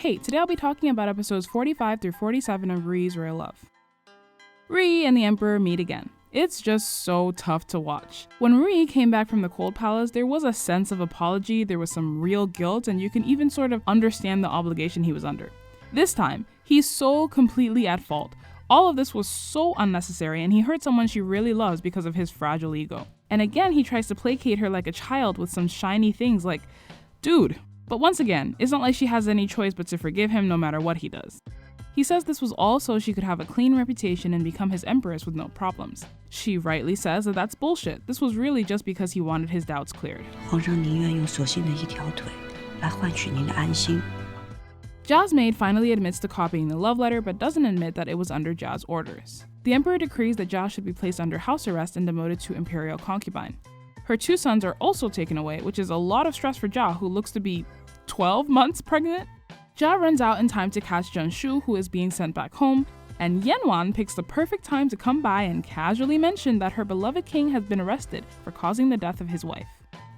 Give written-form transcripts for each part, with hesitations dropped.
Hey, today I'll be talking about episodes 45 through 47 of RuYi's Royal Love. RuYi and the Emperor meet again. It's just so tough to watch. When RuYi came back from the Cold Palace, there was a sense of apology, there was some real guilt, and you can even sort of understand the obligation he was under. This time, he's so completely at fault. All of this was so unnecessary, and he hurt someone she really loves because of his fragile ego. And again, he tries to placate her like a child with some shiny things like, dude. But once again, it's not like she has any choice but to forgive him no matter what he does. He says this was all so she could have a clean reputation and become his empress with no problems. She rightly says that that's bullshit. This was really just because he wanted his doubts cleared. 皇上宁愿用索性的一条腿来换取您的安心。 Jia's maid finally admits to copying the love letter but doesn't admit that it was under Jia's orders. The emperor decrees that Jia should be placed under house arrest and demoted to imperial concubine. Her 2 sons are also taken away, which is a lot of stress for Jia, who looks to be 12 months pregnant. Jia runs out in time to catch Zhenshu, who is being sent back home, and Yanwan picks the perfect time to come by and casually mention that her beloved king has been arrested for causing the death of his wife.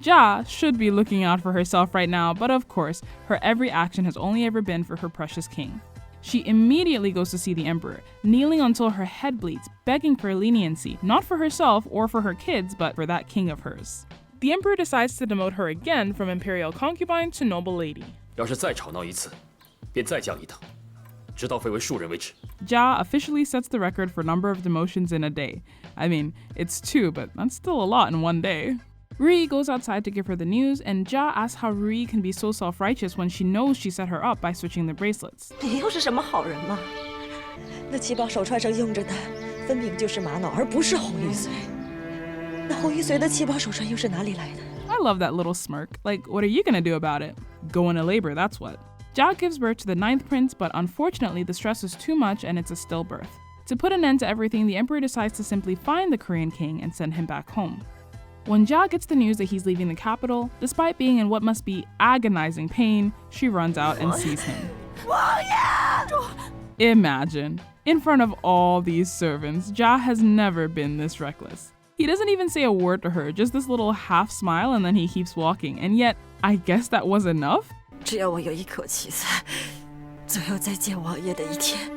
Jia should be looking out for herself right now, but of course, her every action has only ever been for her precious king. She immediately goes to see the emperor, kneeling until her head bleeds, begging for leniency, not for herself or for her kids, but for that king of hers. The emperor decides to demote her again from imperial concubine to noble lady. 要是再吵闹一次，便再降一等，直到废为庶人为止。 Jia officially sets the record for number of demotions in a day. I mean, it's 2, but that's still a lot in one day. RuYi goes outside to give her the news, and Jia asks how RuYi can be so self-righteous when she knows she set her up by switching the bracelets. 你又是什么好人吗？那7宝手串上用着的，分明就是玛瑙，而不是红玉髓。那红玉髓的7宝手串又是哪里来的？ I love that little smirk. Like, what are you gonna do about it? Go into labor, that's what. Jia gives birth to the 9th prince, but unfortunately the stress is too much and it's a stillbirth. To put an end to everything, the emperor decides to simply find the Korean king and send him back home. When Jia gets the news that he's leaving the capital, despite being in what must be agonizing pain, she runs out and sees him. Imagine, in front of all these servants, Jia has never been this reckless. He doesn't even say a word to her, just this little half smile, and then he keeps walking. And yet, I guess that was enough? 只要我有一口气在，总有再见王爷的一天。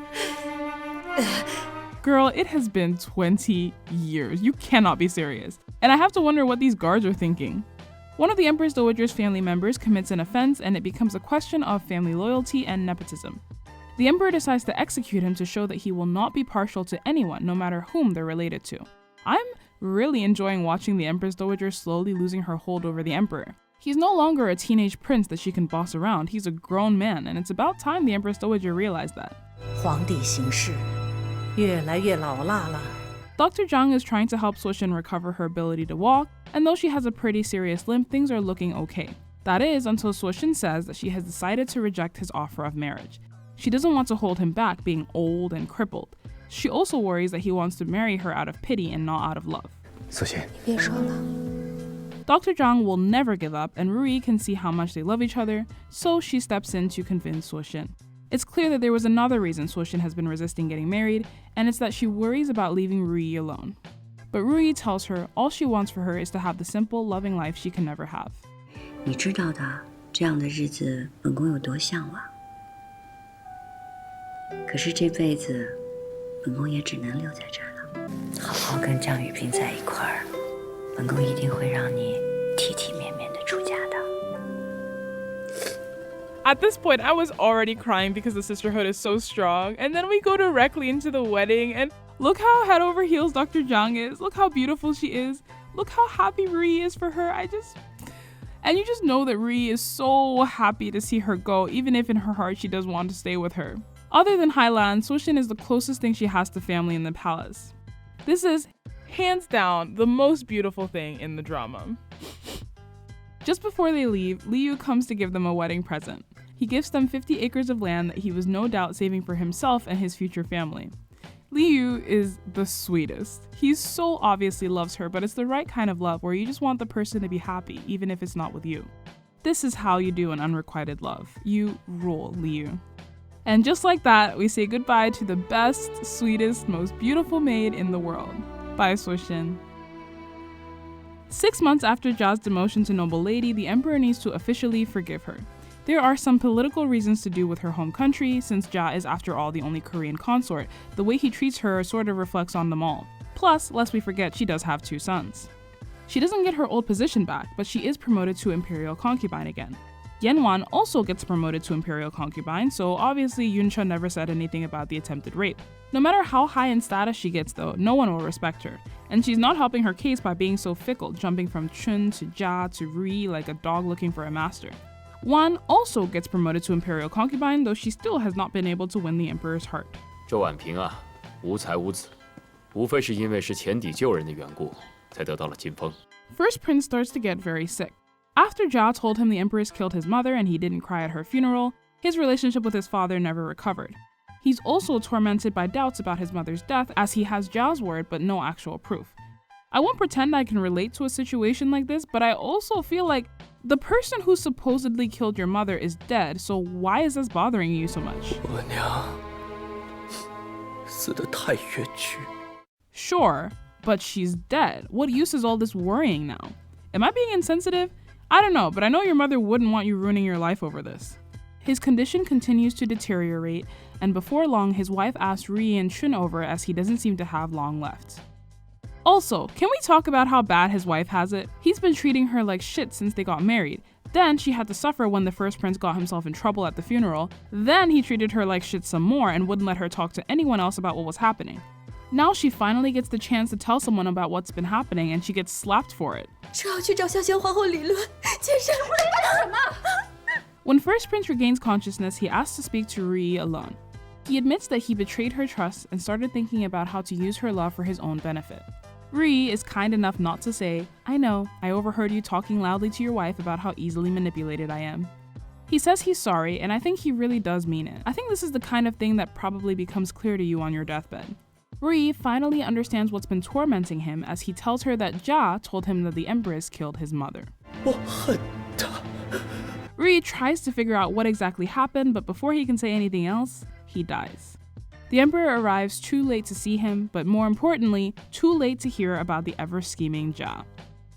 Girl, it has been 20 years. You cannot be serious. And I have to wonder what these guards are thinking. One of the Empress Dowager's family members commits an offense, and it becomes a question of family loyalty and nepotism. The emperor decides to execute him to show that he will not be partial to anyone, no matter whom they're related to. I'm really enjoying watching the Empress Dowager slowly losing her hold over the emperor. He's no longer a teenage prince that she can boss around. He's a grown man, and it's about time the Empress Dowager realized that. 皇帝行事越来越老辣了。 Dr. Zhang is trying to help Suoxin recover her ability to walk, and though she has a pretty serious limp, things are looking okay. That is, until Suoxin says that she has decided to reject his offer of marriage. She doesn't want to hold him back, being old and crippled. She also worries that he wants to marry her out of pity and not out of love. 素心， 别说了， Dr. Zhang will never give up, and RuYi can see how much they love each other, so she steps in to convince Suoxin. It's clear that there was another reason Suoxin has been resisting getting married, and it's that she worries about leaving RuYi alone. But RuYi tells her all she wants for her is to have the simple, loving life she can never have. 你知道的，这样的日子本宫有多向往。可是这辈子，本宫也只能留在这儿了。好好跟江雨萍在一块儿，本宫一定会让你体体面面的出家的。 At this point, I was already crying because the sisterhood is so strong, and then we go directly into the wedding, and look how head over heels Dr. Zhang is, look how beautiful she is, look how happy RuYi is for her. And you just know that RuYi is so happy to see her go, even if in her heart she does want to stay with her. Other than Hailan, Suoxin is the closest thing she has to family in the palace. This is, hands down, the most beautiful thing in the drama. Just before they leave, Liu comes to give them a wedding present. He gives them 50 acres of land that he was no doubt saving for himself and his future family. Liu is the sweetest. He so obviously loves her, but it's the right kind of love where you just want the person to be happy, even if it's not with you. This is how you do an unrequited love. You rule, Liu. And just like that, we say goodbye to the best, sweetest, most beautiful maid in the world. Bye, Suoxin. 6 months after Jia's demotion to noble lady, the emperor needs to officially forgive her. There are some political reasons to do with her home country, since Ja is after all the only Korean consort. The way he treats her sort of reflects on them all. Plus, lest we forget, she does have 2 sons. She doesn't get her old position back, but she is promoted to imperial concubine again. Yenwan also gets promoted to imperial concubine, so obviously Yuncha never said anything about the attempted rape. No matter how high in status she gets though, no one will respect her. And she's not helping her case by being so fickle, jumping from Chun to Ja to Ri like a dog looking for a master. Wan also gets promoted to imperial concubine, though she still has not been able to win the emperor's heart. 这婉平啊，无才无子，无非是因为是前底救人的缘故，才得到了金封。 First Prince starts to get very sick. After Ja told him the empress killed his mother and he didn't cry at her funeral, his relationship with his father never recovered. He's also tormented by doubts about his mother's death, as he has Ja's word but no actual proof. I won't pretend I can relate to a situation like this, but I also feel like the person who supposedly killed your mother is dead, so why is this bothering you so much? 我娘死得太冤屈。 Sure, but she's dead. What use is all this worrying now? Am I being insensitive? I don't know, but I know your mother wouldn't want you ruining your life over this. His condition continues to deteriorate, and before long, his wife asks Ri and Chun over as he doesn't seem to have long left. Also, can we talk about how bad his wife has it? He's been treating her like shit since they got married. Then she had to suffer when the first prince got himself in trouble at the funeral. Then he treated her like shit some more and wouldn't let her talk to anyone else about what was happening. Now she finally gets the chance to tell someone about what's been happening and she gets slapped for it. 是要去找孝贤皇后理论，其实我在干什么？ When First Prince regains consciousness, he asks to speak to Ri alone. He admits that he betrayed her trust and started thinking about how to use her love for his own benefit. Ri is kind enough not to say, I know, I overheard you talking loudly to your wife about how easily manipulated I am. He says he's sorry, and I think he really does mean it. I think this is the kind of thing that probably becomes clear to you on your deathbed. Ri finally understands what's been tormenting him as he tells her that Ja told him that the empress killed his mother. 我恨他。 Ri tries to figure out what exactly happened, but before he can say anything else, he dies. The emperor arrives too late to see him, but more importantly, too late to hear about the ever-scheming Ja.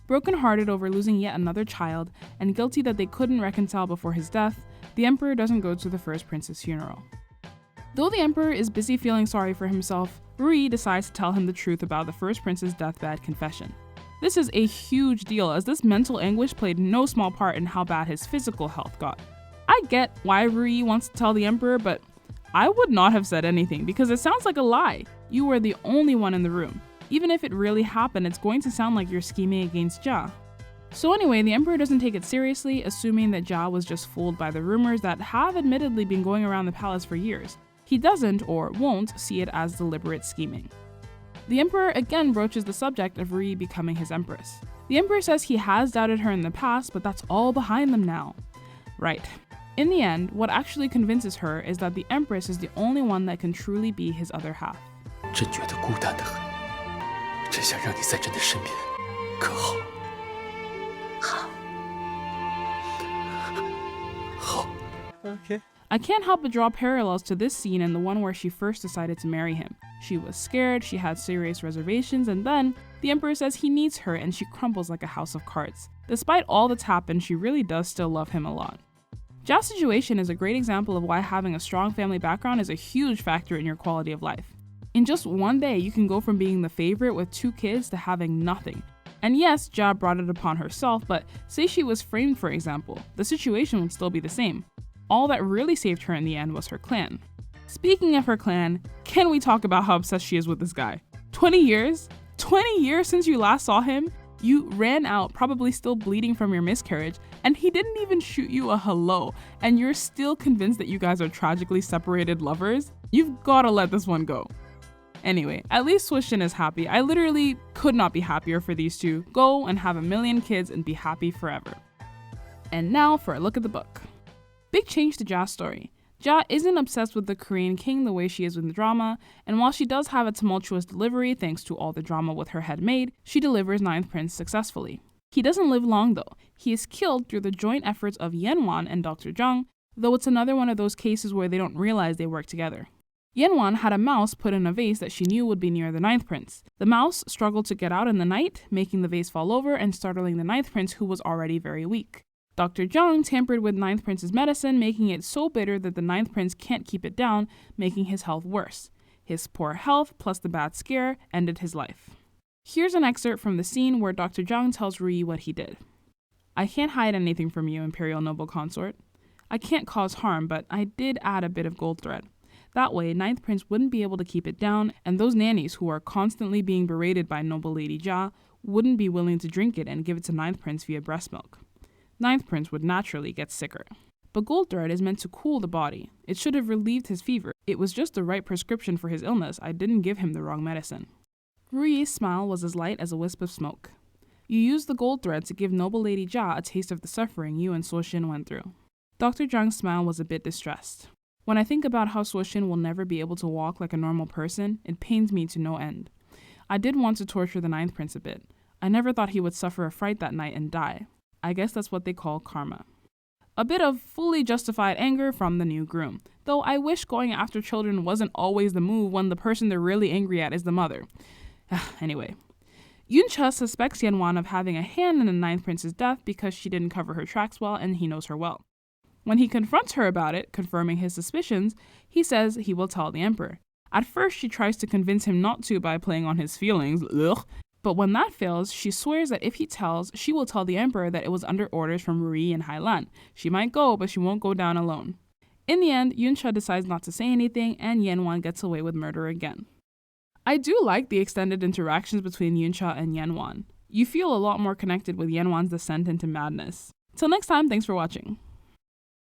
Brokenhearted over losing yet another child, and guilty that they couldn't reconcile before his death, the emperor doesn't go to the first prince's funeral. Though the emperor is busy feeling sorry for himself, Ri decides to tell him the truth about the first prince's deathbed confession. This is a huge deal, as this mental anguish played no small part in how bad his physical health got. I get why Ri wants to tell the emperor, but I would not have said anything because it sounds like a lie. You were the only one in the room. Even if it really happened, it's going to sound like you're scheming against Ja. So anyway, the emperor doesn't take it seriously, assuming that Ja was just fooled by the rumors that have admittedly been going around the palace for years. He doesn't, or won't, see it as deliberate scheming. The emperor again broaches the subject of Ri becoming his empress. The emperor says he has doubted her in the past, but that's all behind them now. Right. In the end, what actually convinces her is that the empress is the only one that can truly be his other half. 朕觉得孤单得很，朕想让你在朕的身边，可好？好。好。Okay. I can't help but draw parallels to this scene and the one where she first decided to marry him. She was scared, she had serious reservations, and then the emperor says he needs her and she crumbles like a house of cards. Despite all that's happened, she really does still love him a lot. Ja's situation is a great example of why having a strong family background is a huge factor in your quality of life. In just one day, you can go from being the favorite with 2 kids to having nothing. And yes, Ja brought it upon herself, but say she was framed, for example, the situation would still be the same. All that really saved her in the end was her clan. Speaking of her clan, can we talk about how obsessed she is with this guy? 20 years? 20 years since you last saw him? You ran out, probably still bleeding from your miscarriage, and he didn't even shoot you a hello, and you're still convinced that you guys are tragically separated lovers? You've gotta let this one go. Anyway, at least Swishin is happy. I literally could not be happier for these two. Go and have a million kids and be happy forever. And now for a look at the book. Big change to Ja's story. Ja isn't obsessed with the Korean king the way she is with the drama, and while she does have a tumultuous delivery thanks to all the drama with her head maid, she delivers Ninth Prince successfully. He doesn't live long though. He is killed through the joint efforts of Yenwan and Dr. Jung, though it's another one of those cases where they don't realize they work together. Yenwan had a mouse put in a vase that she knew would be near the Ninth Prince. The mouse struggled to get out in the night, making the vase fall over and startling the Ninth Prince, who was already very weak. Dr. Zhang tampered with Ninth Prince's medicine, making it so bitter that the Ninth Prince can't keep it down, making his health worse. His poor health, plus the bad scare, ended his life. Here's an excerpt from the scene where Dr. Zhang tells RuYi what he did. I can't hide anything from you, Imperial Noble Consort. I can't cause harm, but I did add a bit of gold thread. That way, Ninth Prince wouldn't be able to keep it down, and those nannies who are constantly being berated by Noble Lady Jia wouldn't be willing to drink it and give it to Ninth Prince via breast milk. Ninth Prince would naturally get sicker. But gold thread is meant to cool the body. It should have relieved his fever. It was just the right prescription for his illness. I didn't give him the wrong medicine. RuYi's smile was as light as a wisp of smoke. You used the gold thread to give Noble Lady Jia a taste of the suffering you and Suoxin went through. Dr. Zhang's smile was a bit distressed. When I think about how Suoxin will never be able to walk like a normal person, it pains me to no end. I did want to torture the Ninth Prince a bit. I never thought he would suffer a fright that night and die. I guess that's what they call karma. A bit of fully justified anger from the new groom, though I wish going after children wasn't always the move when the person they're really angry at is the mother. Anyway, Yuncha suspects Yanwan of having a hand in the Ninth Prince's death because she didn't cover her tracks well and he knows her well. When he confronts her about it, confirming his suspicions, he says he will tell the Emperor. At first, she tries to convince him not to by playing on his feelings, but when that fails, she swears that if he tells, she will tell the Emperor that it was under orders from RuYi and Hailan. She might go, but she won't go down alone. In the end, Yuncha decides not to say anything, and Yanwan gets away with murder again. I do like the extended interactions between Yuncha and Yanwan. You feel a lot more connected with Yanwan's descent into madness. Till next time, thanks for watching.